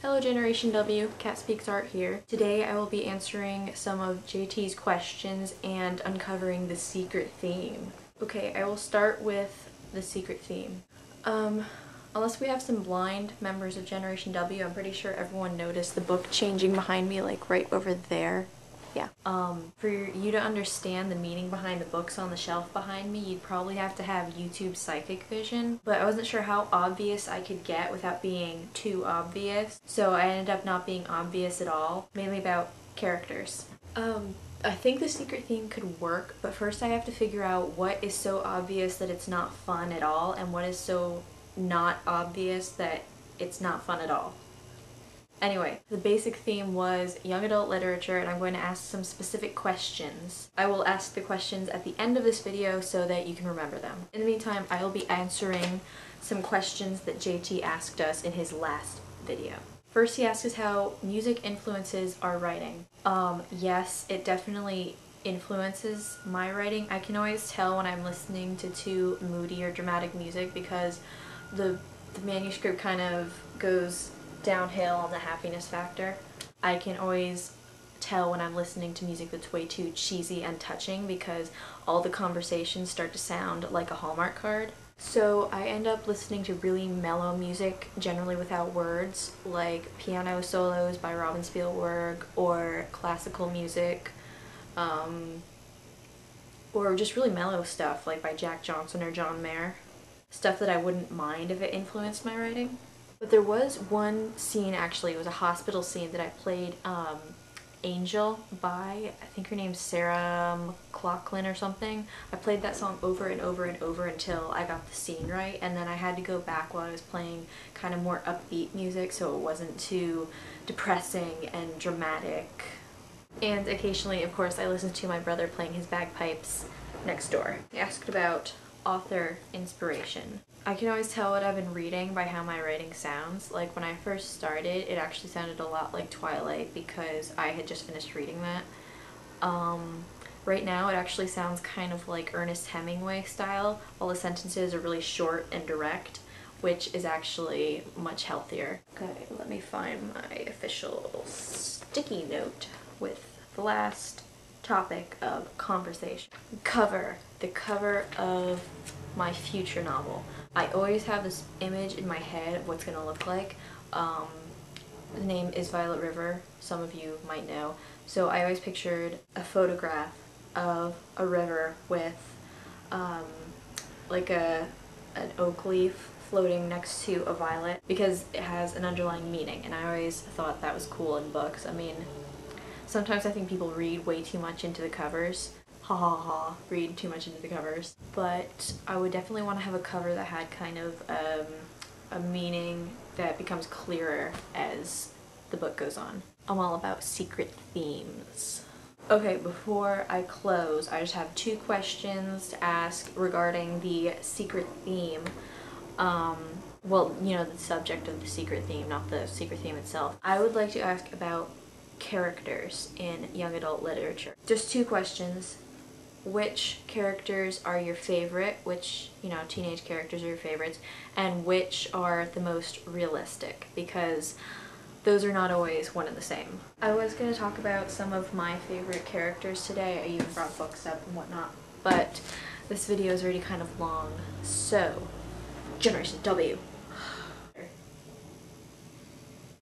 Hello Generation W, Catspeaksart here. Today I will be answering some of JT's questions and uncovering the secret theme. Okay, I will start with the secret theme. Unless we have some blind members of Generation W, I'm pretty sure everyone noticed the book changing behind me, like right over there. Yeah. For you to understand the meaning behind the books on the shelf behind me, you'd probably have to have YouTube psychic vision, but I wasn't sure how obvious I could get without being too obvious, so I ended up not being obvious at all, mainly about characters. I think the secret theme could work, but first I have to figure out what is so obvious that it's not fun at all, and what is so not obvious that it's not fun at all. Anyway, the basic theme was young adult literature, and I'm going to ask some specific questions. I will ask the questions at the end of this video so that you can remember them. In the meantime, I will be answering some questions that JT asked us in his last video. First, he asked us how music influences our writing. Yes, it definitely influences my writing. I can always tell when I'm listening to too moody or dramatic music because the manuscript kind of goes downhill on the happiness factor. I can always tell when I'm listening to music that's way too cheesy and touching because all the conversations start to sound like a Hallmark card. So I end up listening to really mellow music, generally without words, like piano solos by Robin Spielberg, or classical music, or just really mellow stuff like by Jack Johnson or John Mayer. Stuff that I wouldn't mind if it influenced my writing. But there was one scene, actually, it was a hospital scene that I played, Angel by, I think her name's Sarah McLachlan or something. I played that song over and over and over until I got the scene right, and then I had to go back while I was playing kind of more upbeat music so it wasn't too depressing and dramatic. And occasionally, of course, I listened to my brother playing his bagpipes next door. He asked about author inspiration. I can always tell what I've been reading by how my writing sounds. Like when I first started, it actually sounded a lot like Twilight because I had just finished reading that. Right now it actually sounds kind of like Ernest Hemingway style, while the sentences are really short and direct, which is actually much healthier. Okay, let me find my official sticky note with the last topic of conversation. Cover. The cover of my future novel. I always have this image in my head of what's going to look like. The name is Violet River, some of you might know. So I always pictured a photograph of a river with like an oak leaf floating next to a violet because it has an underlying meaning, and I always thought that was cool in books. I mean, sometimes I think people read way too much into the covers. Ha ha ha, read too much into the covers. But I would definitely want to have a cover that had kind of a meaning that becomes clearer as the book goes on. I'm all about secret themes. Okay, before I close, I just have two questions to ask regarding the secret theme. Well, you know, the subject of the secret theme, not the secret theme itself. I would like to ask about characters in young adult literature. Just two questions. Which characters are your favorite, which, you know, teenage characters are your favorites, and which are the most realistic, because those are not always one and the same. I was going to talk about some of my favorite characters today. I even brought books up and whatnot, but this video is already kind of long, so Generation W.